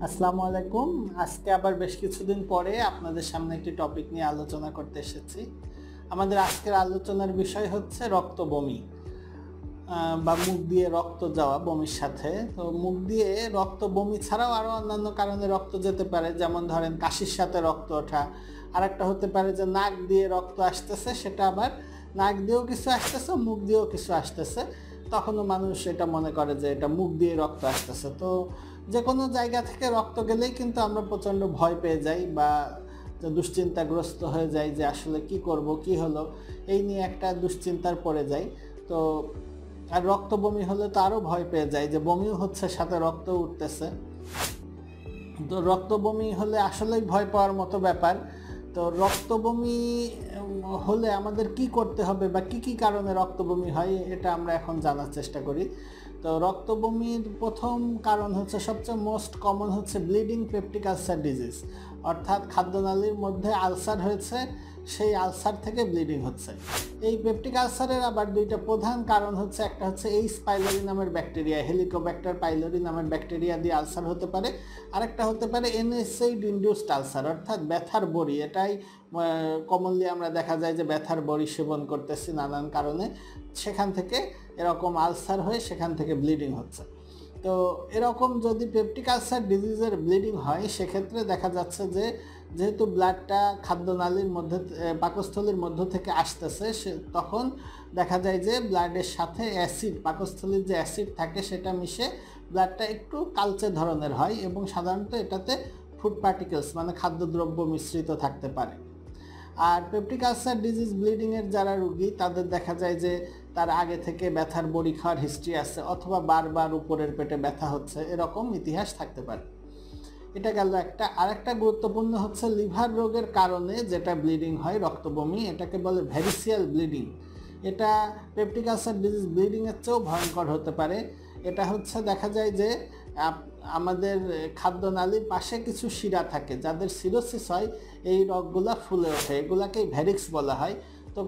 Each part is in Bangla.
আসসালামু আলাইকুম। আজকে আবার বেশ কিছুদিন পরে আপনাদের সামনে একটি টপিক নিয়ে আলোচনা করতে এসেছি। আমাদের আজকের আলোচনার বিষয় হচ্ছে রক্ত বমি বা মুখ দিয়ে রক্ত যাওয়া বমির সাথে। তো মুখ দিয়ে রক্ত বমি ছাড়াও আরও অন্যান্য কারণে রক্ত যেতে পারে, যেমন ধরেন কাশির সাথে রক্ত ওঠা। আর একটা হতে পারে যে নাক দিয়ে রক্ত আসতেছে, সেটা আবার নাক দিয়েও কিছু আসতেছে, মুখ দিয়েও কিছু আসতেছে। তখনও মানুষ এটা মনে করে যে এটা মুখ দিয়ে রক্ত আসতেছে। তো যে কোনো জায়গা থেকে রক্ত গেলেই কিন্তু আমরা প্রচণ্ড ভয় পেয়ে যাই বা দুশ্চিন্তাগ্রস্ত হয়ে যাই যে আসলে কি করব, কি হলো, এই নিয়ে একটা দুশ্চিন্তার পড়ে যাই। তো আর রক্ত বমি হলে তো আরও ভয় পেয়ে যায় যে বমিও হচ্ছে, সাথে রক্ত উঠতেছে। তো রক্ত বমি হলে আসলেই ভয় পাওয়ার মতো ব্যাপার। তো রক্ত বমি হলে আমাদের কি করতে হবে বা কি কি কারণে রক্ত বমি হয়, এটা আমরা এখন জানার চেষ্টা করি। তো রক্ত বমির প্রথম কারণ হচ্ছে, সবচেয়ে মোস্ট কমন হচ্ছে ব্লিডিং পেপটিক আলসার ডিজিজ, অর্থাৎ খাদ্যনালীর মধ্যে আলসার হয়েছে, সেই আলসার থেকে ব্লিডিং হচ্ছে। এই পেপটিক আলসারের আবার দুইটা প্রধান কারণ হচ্ছে, একটা হচ্ছে এইচ পাইলোরি নামের ব্যাকটেরিয়া, হেলিকোব্যাক্টার পাইলোরি নামের ব্যাকটেরিয়া দিয়ে আলসার হতে পারে। আরেকটা হতে পারে এনএসএইড ইনডিউসড আলসার, অর্থাৎ ব্যথার বড়ি। এটাই কমনলি আমরা দেখা যায় যে ব্যথার বড়ি সেবন করতেছি নানান কারণে, সেখান থেকে এরকম আলসার হয়ে সেখান থেকে ব্লিডিং হচ্ছে। তো এরকম যদি পেপটিক আলসার ডিজিজের ব্লিডিং হয়, সেক্ষেত্রে দেখা যাচ্ছে যে যেহেতু ব্লাডটা খাদ্যনালীর মধ্যে পাকস্থলীর মধ্য থেকে আসতেছে, তখন দেখা যায় যে ব্লাডের সাথে অ্যাসিড, পাকস্থলীর যে অ্যাসিড থাকে সেটা মিশে ব্লাডটা একটু কালচে ধরনের হয় এবং সাধারণত এটাতে ফুড পার্টিকেলস মানে খাদ্যদ্রব্য মিশ্রিত থাকতে পারে। আর পেপটিক আলসার ডিজিজ ব্লিডিংয়ের যারা রুগী, তাদের দেখা যায় যে তার আগে থেকে ব্যথার বড়ি খাওয়ার হিস্ট্রি আছে, অথবা বারবার উপরের পেটে ব্যথা হচ্ছে, এরকম ইতিহাস থাকতে পারে। এটা গেল একটা। আরেকটা গুরুত্বপূর্ণ হচ্ছে লিভার রোগের কারণে যেটা ব্লিডিং হয় রক্ত বমি, এটাকে বলে ভ্যারিসিয়াল ব্লিডিং। এটা পেপটিক আলসার ডিজিজ ব্লিডিংয়ের চেয়েও ভয়ঙ্কর হতে পারে। এটা হচ্ছে দেখা যায় যে আমাদের খাদ্যনালীর পাশে কিছু শিরা থাকে, যাদের সিরোসিস হয়, এই রগগুলা ফুলে ওঠে, এগুলাকেই ভ্যারিক্স বলা হয়। তো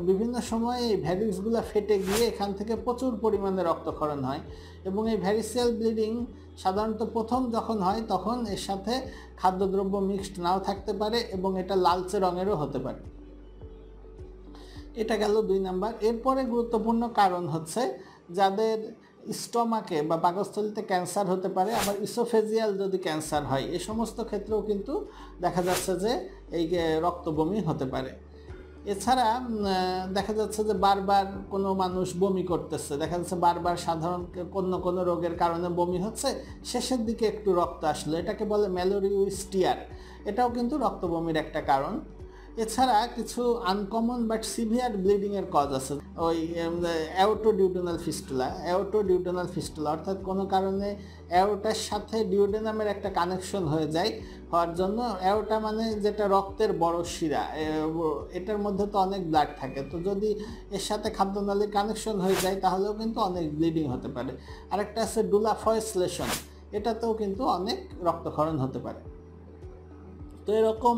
বিভিন্ন সময় এই ভ্যারিক্সগুলো ফেটে গিয়ে এখান থেকে প্রচুর পরিমাণে রক্তক্ষরণ হয় এবং এই ভ্যারিসিয়াল ব্লিডিং সাধারণত প্রথম যখন হয় তখন এর সাথে খাদ্যদ্রব্য মিক্সড নাও থাকতে পারে এবং এটা লালচে রঙেরও হতে পারে। এটা গেল 2 নাম্বার। এরপরে গুরুত্বপূর্ণ কারণ হচ্ছে যাদের স্টমাকে বা পাকস্থলীতে ক্যান্সার হতে পারে, আবার ইসোফেজিয়াল যদি ক্যান্সার হয়, এ সমস্ত ক্ষেত্রেও কিন্তু দেখা যাচ্ছে যে এই রক্ত বমি হতে পারে। এছাড়া দেখা যাচ্ছে যে বারবার কোনো মানুষ বমি করতেছে, দেখা যাচ্ছে বারবার সাধারণ কোনো রোগের কারণে বমি হচ্ছে, শেষের দিকে একটু রক্ত আসলো, এটাকে বলে ম্যালোরিউস্টিয়ার, এটাও কিন্তু রক্ত বমির একটা কারণ। এছাড়া কিছু আনকমন বাট সিভিয়ার ব্লিডিংয়ের কজ আছে, ওই অ্যাওটোডিউডেনাল ফিস্টুলা, অর্থাৎ কোনো কারণে অ্যাওটার সাথে ডিউডেনামের একটা কানেকশন হয়ে যায়, হওয়ার জন্য অ্যাওটা মানে যেটা রক্তের বড় শিরা, এটার মধ্যে তো অনেক ব্লাড থাকে, তো যদি এর সাথে খাদ্যনালীর কানেকশন হয়ে যায় তাহলেও কিন্তু অনেক ব্লিডিং হতে পারে। আরেকটা আছে ডুলাফয়েস লেশন, এটাতেও কিন্তু অনেক রক্তক্ষরণ হতে পারে। তো এরকম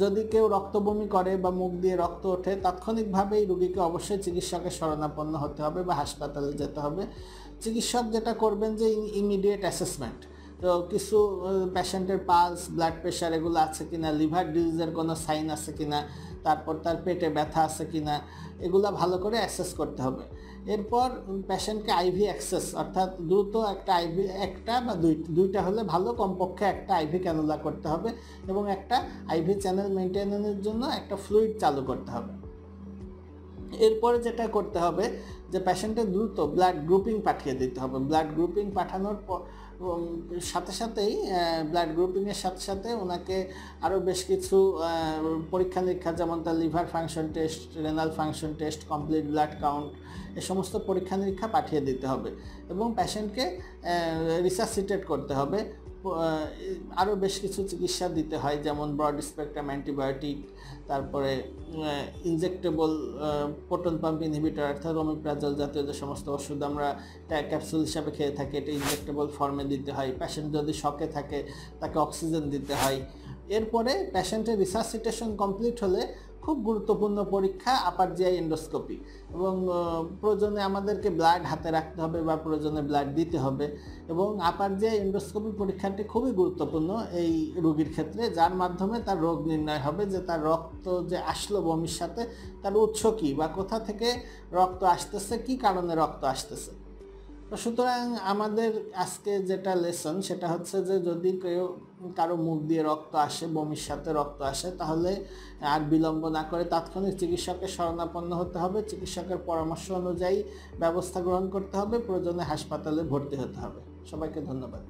যদি কেউ রক্ত বমি করে বা মুখ দিয়ে রক্ত ওঠে, তাৎক্ষণিকভাবেই রোগীকে অবশ্যই চিকিৎসকের শরণাপন্ন হতে হবে বা হাসপাতালে যেতে হবে। চিকিৎসক যেটা করবেন যে ইমিডিয়েট অ্যাসেসমেন্ট, তো কিছু পেশেন্টের পালস, ব্লাড প্রেশার এগুলো আছে কিনা, লিভার ডিজিজের কোনো সাইন আছে কিনা, তারপর তার পেটে ব্যথা আছে কিনা, এগুলো ভালো করে অ্যাসেস করতে হবে। এরপর পেশেন্টকে আইভি অ্যাক্সেস, অর্থাৎ দ্রুত একটা আইভি, একটা বা দুইটা হলে ভালো, কমপক্ষে একটা আইভি ক্যানুলা করতে হবে এবং একটা আইভি চ্যানেল মেনটেনের জন্য একটা ফ্লুইড চালু করতে হবে। এরপরে যেটা করতে হবে যে পেশেন্টের দ্রুত ব্লাড গ্রুপিং পাঠিয়ে দিতে হবে। ব্লাড গ্রুপিং পাঠানোর সাথে সাথেই ব্লাড গ্রুপিংয়ের সাথে সাথে ওনাকে আরও বেশ কিছু পরীক্ষা নিরীক্ষা, যেমন তার liver function test, renal function test, complete blood count, এ সমস্ত পরীক্ষা নিরীক্ষা পাঠিয়ে দিতে হবে এবং পেশেন্টকে রিসাসিটেট করতে হবে। আরও বেশ কিছু চিকিৎসা দিতে হয়, যেমন ব্রড স্পেকট্রাম অ্যান্টিবায়োটিক, তারপরে ইনজেক্টেবল প্রোটন পাম্প ইনহিবিটর, অর্থাৎ ওমিপ্রাজল জাতীয় যে সমস্ত ওষুধ আমরা ক্যাপসুল হিসাবে খেয়ে থাকি, এটা ইনজেক্টেবল ফর্মে দিতে হয়। পেশেন্ট যদি শকে থাকে তাকে অক্সিজেন দিতে হয়। এরপরে পেশেন্টের রিসাসিটেশন কমপ্লিট হলে খুব গুরুত্বপূর্ণ পরীক্ষা আপার জিআই এন্ডোস্কোপি, এবং প্রয়োজনে আমাদেরকে ব্লাড হাতে রাখতে হবে বা প্রয়োজনে ব্লাড দিতে হবে। এবং আপার জিআই এন্ডোস্কোপি পরীক্ষাটি খুবই গুরুত্বপূর্ণ এই রোগীর ক্ষেত্রে, যার মাধ্যমে তার রোগ নির্ণয় হবে যে তার রক্ত যে আসলো বমির সাথে তার উৎস কী বা কোথা থেকে রক্ত আসতেছে, কী কারণে রক্ত আসতেছে। তো সুতরাং আমাদের আজকে যেটা লেসন সেটা হচ্ছে যে যদি কারো মুখ দিয়ে রক্ত আসে, বমির সাথে রক্ত আসে, তাহলে আর বিলম্ব না করে তাৎক্ষণিক চিকিৎসকের শরণাপন্ন হতে হবে, চিকিৎসকের পরামর্শ অনুযায়ী ব্যবস্থা গ্রহণ করতে হবে, প্রয়োজনে হাসপাতালে ভর্তি হতে হবে। সবাইকে ধন্যবাদ।